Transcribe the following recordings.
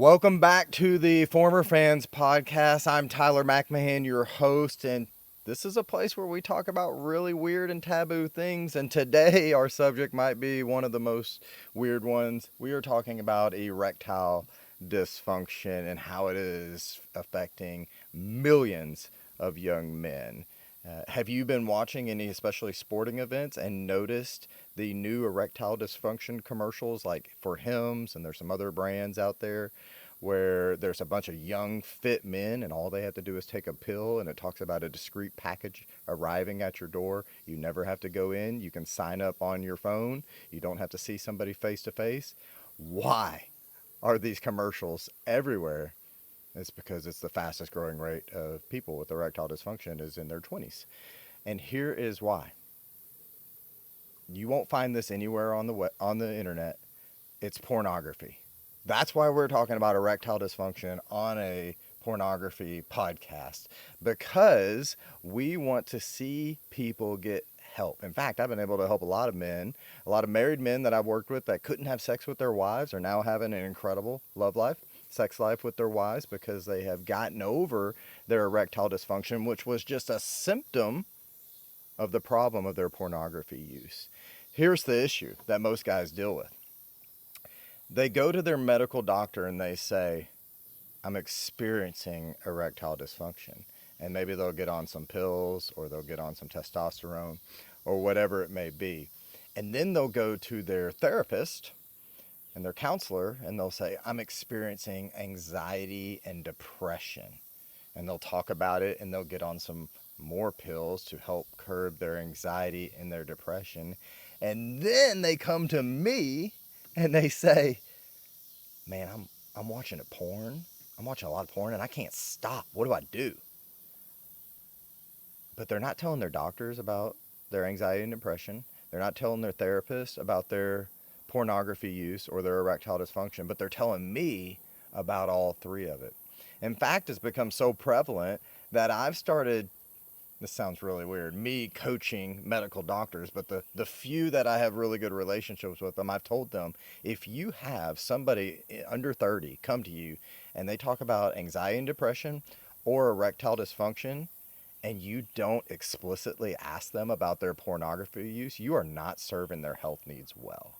Welcome back to the Former Fans Podcast. I'm Tyler McMahon, your host, and this is a place where we talk about really weird and taboo things. And today, our subject might be one of the most weird ones. We are talking about erectile dysfunction and how it is affecting millions of young men. Have you been watching any, especially sporting events, and noticed the new erectile dysfunction commercials, like for Hims, and there's some other brands out there where there's a bunch of young, fit men, and all they have to do is take a pill, and it talks about a discreet package arriving at your door. You never have to go in. You can sign up on your phone. You don't have to see somebody face to face. Why are these commercials everywhere? It's because it's the fastest growing rate of people with erectile dysfunction is in their 20s. And here is why. You won't find this anywhere on the internet. It's pornography. That's why we're talking about erectile dysfunction on a pornography podcast, because we want to see people get help. In fact, I've been able to help a lot of men, a lot of married men that I've worked with that couldn't have sex with their wives are now having an incredible love life, sex life with their wives, because they have gotten over their erectile dysfunction, which was just a symptom of the problem of their pornography use. Here's the issue that most guys deal with. They go to their medical doctor and they say, I'm experiencing erectile dysfunction. And maybe they'll get on some pills or they'll get on some testosterone or whatever it may be. And then they'll go to their therapist and their counselor and they'll say, I'm experiencing anxiety and depression. And they'll talk about it and they'll get on some more pills to help curb their anxiety and their depression. And then they come to me and they say, man, I'm watching a porn. I'm watching a lot of porn and I can't stop. What do I do? But they're not telling their doctors about their anxiety and depression. They're not telling their therapist about their pornography use or their erectile dysfunction, but they're telling me about all three of it. In fact, it's become so prevalent that I've started, this sounds really weird, me coaching medical doctors, but the few that I have really good relationships with them, I've told them, if you have somebody under 30 come to you and they talk about anxiety and depression or erectile dysfunction, and you don't explicitly ask them about their pornography use, you are not serving their health needs well.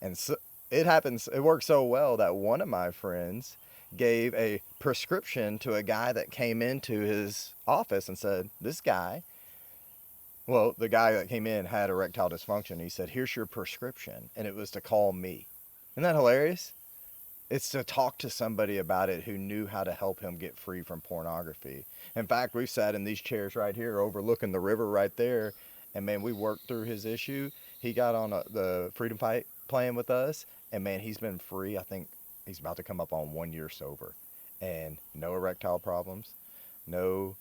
And so it worked so well that one of my friends gave a prescription to a guy that came into his office and said, the guy that came in had erectile dysfunction. He said, here's your prescription. And it was to call me. Isn't that hilarious? It's to talk to somebody about it who knew how to help him get free from pornography. In fact, we've sat in these chairs right here overlooking the river right there. And man, we worked through his issue. He got on the Freedom Fight plan with us. And man, he's been free. I think he's about to come up on 1 year sober. And no erectile problems, no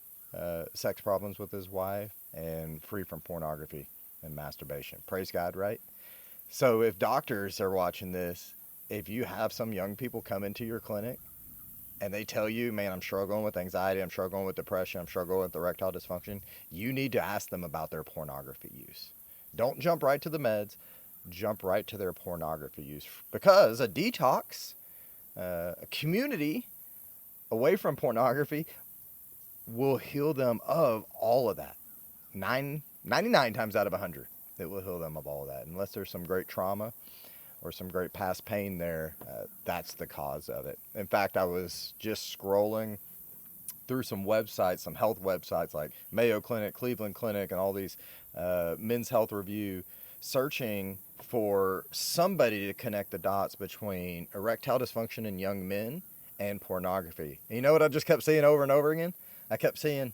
sex problems with his wife, and free from pornography and masturbation. Praise God, right? So if doctors are watching this, if you have some young people come into your clinic and they tell you, man, I'm struggling with anxiety, I'm struggling with depression, I'm struggling with erectile dysfunction, you need to ask them about their pornography use. Don't jump right to the meds, jump right to their pornography use. Because a detox, a community away from pornography will heal them of all of that. 99 times out of 100, it will heal them of all of that. Unless there's some great trauma or some great past pain there, that's the cause of it. In fact, I was just scrolling through some websites, some health websites like Mayo Clinic, Cleveland Clinic, and all these Men's Health Review, searching for somebody to connect the dots between erectile dysfunction in young men and pornography. And you know what I just kept seeing over and over again? I kept seeing,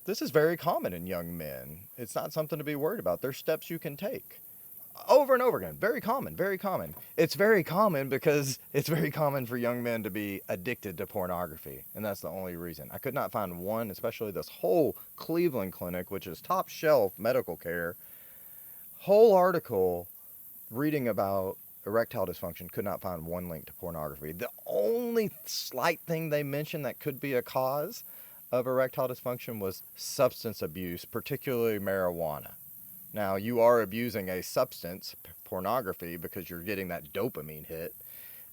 this is very common in young men. It's not something to be worried about. There's steps you can take. Over and over again. Very common, very common. It's very common because it's very common for young men to be addicted to pornography. And that's the only reason. I could not find one, especially this whole Cleveland Clinic, which is top shelf medical care, whole article reading about erectile dysfunction, could not find one link to pornography. The only slight thing they mentioned that could be a cause of erectile dysfunction was substance abuse, particularly marijuana. Now, you are abusing a substance, pornography, because you're getting that dopamine hit,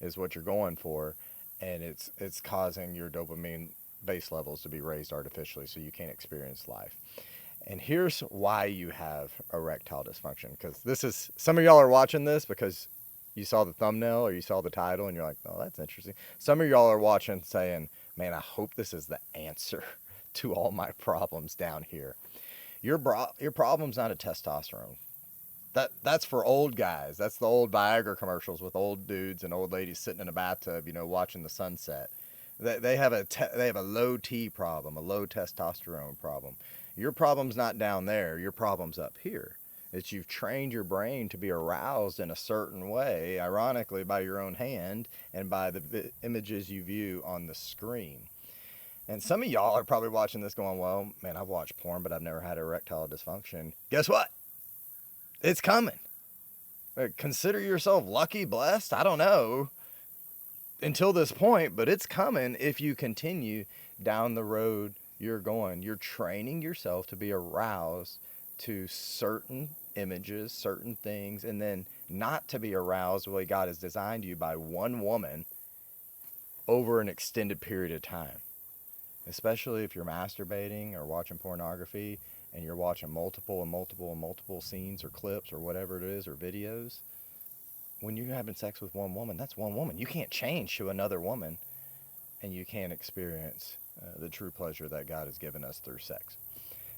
is what you're going for. and it's causing your dopamine base levels to be raised artificially so you can't experience life. And here's why you have erectile dysfunction, because this is, some of y'all are watching this because you saw the thumbnail or you saw the title and you're like, oh, that's interesting. Some of y'all are watching saying, man, I hope this is the answer to all my problems down here. Your problem's not a testosterone. That's for old guys. That's the old Viagra commercials with old dudes and old ladies sitting in a bathtub, watching the sunset. They have a low T problem, a low testosterone problem. Your problem's not down there. Your problem's up here. It's you've trained your brain to be aroused in a certain way, ironically by your own hand and by the images you view on the screen. And some of y'all are probably watching this going, well, man, I've watched porn, but I've never had erectile dysfunction. Guess what? It's coming. Consider yourself lucky, blessed. I don't know until this point, but it's coming if you continue down the road you're going. You're training yourself to be aroused to certain images, certain things, and then not to be aroused the way God has designed you by one woman over an extended period of time. Especially if you're masturbating or watching pornography and you're watching multiple scenes or clips or whatever it is or videos. When you're having sex with one woman, that's one woman. You can't change to another woman, and you can't experience the true pleasure that God has given us through sex.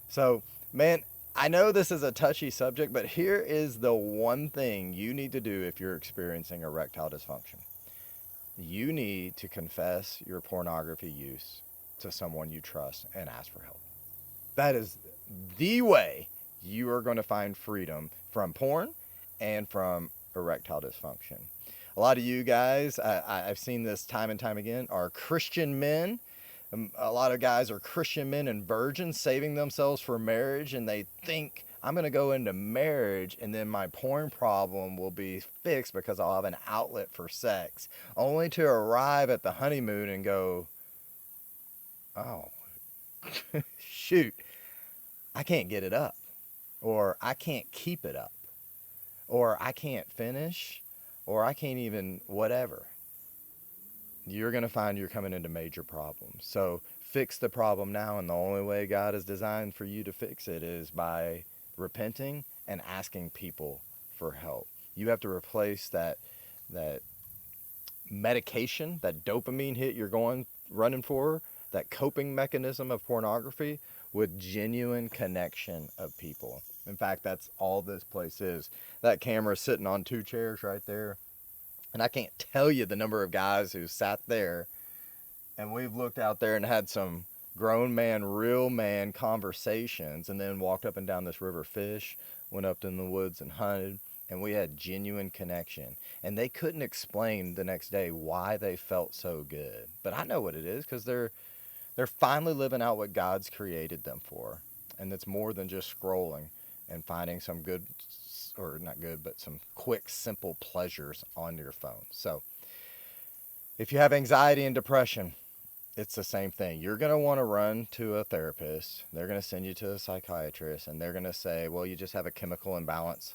So, man, I know this is a touchy subject, but here is the one thing you need to do if you're experiencing erectile dysfunction. You need to confess your pornography use to someone you trust and ask for help. That is the way you are going to find freedom from porn and from erectile dysfunction. A lot of you guys, I've seen this time and time again, are Christian men. A lot of guys are Christian men and virgins saving themselves for marriage, and they think, I'm going to go into marriage and then my porn problem will be fixed because I'll have an outlet for sex, only to arrive at the honeymoon and go, oh, shoot, I can't get it up, or I can't keep it up, or I can't finish, or I can't even whatever. You're going to find you're coming into major problems. So fix the problem now, and the only way God has designed for you to fix it is by repenting and asking people for help. You have to replace that medication, that dopamine hit you're running for, that coping mechanism of pornography, with genuine connection of people. In fact, that's all this place is. That camera's sitting on 2 chairs right there. And I can't tell you the number of guys who sat there, and we've looked out there and had some grown man, real man conversations, and then walked up and down this river, fish, went up in the woods and hunted, and we had genuine connection. And they couldn't explain the next day why they felt so good. But I know what it is, because they're finally living out what God's created them for. And it's more than just scrolling and finding some good, or not good, but some quick, simple pleasures on your phone. So if you have anxiety and depression, it's the same thing. You're going to want to run to a therapist. They're going to send you to a psychiatrist, and they're going to say, well, you just have a chemical imbalance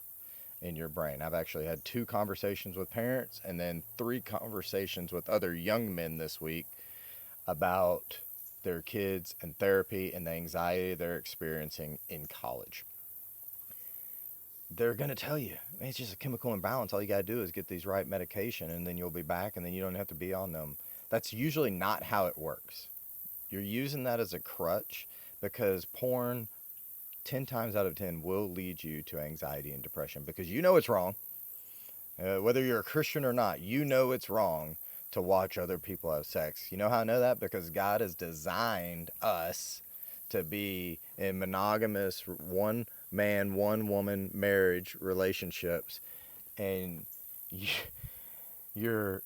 in your brain. I've actually had 2 conversations with parents and then 3 conversations with other young men this week about their kids and therapy and the anxiety they're experiencing in college. They're going to tell you, man, it's just a chemical imbalance. All you got to do is get these right medication, and then you'll be back, and then you don't have to be on them. That's usually not how it works. You're using that as a crutch, because porn 10 times out of 10 will lead you to anxiety and depression, because you know it's wrong. Whether you're a Christian or not, you know it's wrong to watch other people have sex. You know how I know that? Because God has designed us to be in monogamous, one man, one woman marriage relationships, and you're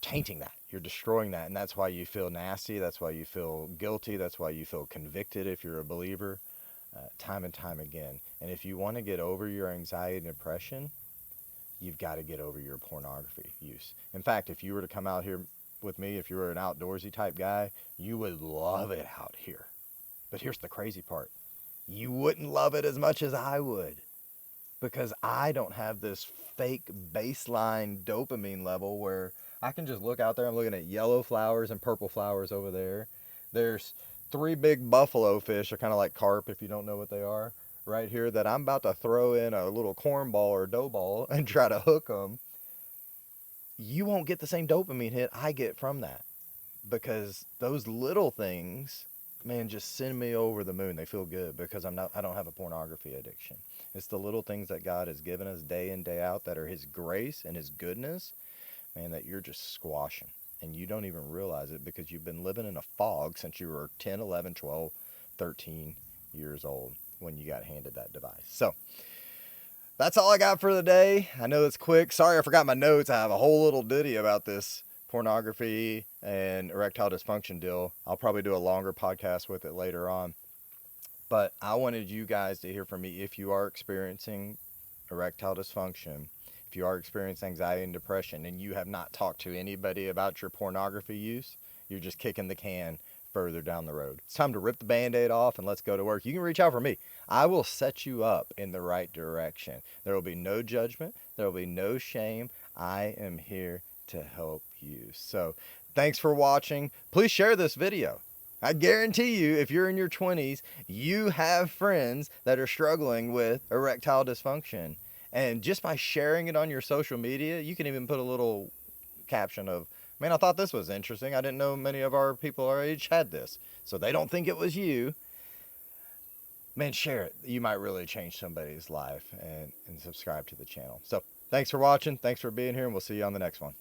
tainting that. You're destroying that, and that's why you feel nasty. That's why you feel guilty. That's why you feel convicted if you're a believer, time and time again. And if you want to get over your anxiety and depression, you've got to get over your pornography use. In fact, if you were to come out here with me, if you were an outdoorsy type guy, you would love it out here. But here's the crazy part. You wouldn't love it as much as I would, because I don't have this fake baseline dopamine level where I can just look out there. I'm looking at yellow flowers and purple flowers over there. There's 3 big buffalo fish, are kind of like carp if you don't know what they are, right here that I'm about to throw in a little corn ball or dough ball and try to hook them. You won't get the same dopamine hit I get from that, because those little things, man, just send me over the moon. They feel good because I don't have a pornography addiction. It's the little things that God has given us day in, day out that are his grace and his goodness, man, that you're just squashing. And you don't even realize it because you've been living in a fog since you were 10, 11, 12, 13 years old when you got handed that device. So that's all I got for the day. I know it's quick. Sorry I forgot my notes. I have a whole little ditty about this pornography and erectile dysfunction deal. I'll probably do a longer podcast with it later on. But I wanted you guys to hear from me if you are experiencing erectile dysfunction, if you are experiencing anxiety and depression, and you have not talked to anybody about your pornography use, you're just kicking the can further down the road. It's time to rip the Band-Aid off and let's go to work. You can reach out for me. I will set you up in the right direction. There will be no judgment. There will be no shame. I am here to help you. So thanks for watching. Please share this video. I guarantee you, if you're in your 20s, you have friends that are struggling with erectile dysfunction. And just by sharing it on your social media, you can even put a little caption of, man, I thought this was interesting. I didn't know many of our people our age had this. So they don't think it was you. Man, share it. You might really change somebody's life, and subscribe to the channel. So thanks for watching. Thanks for being here, and we'll see you on the next one.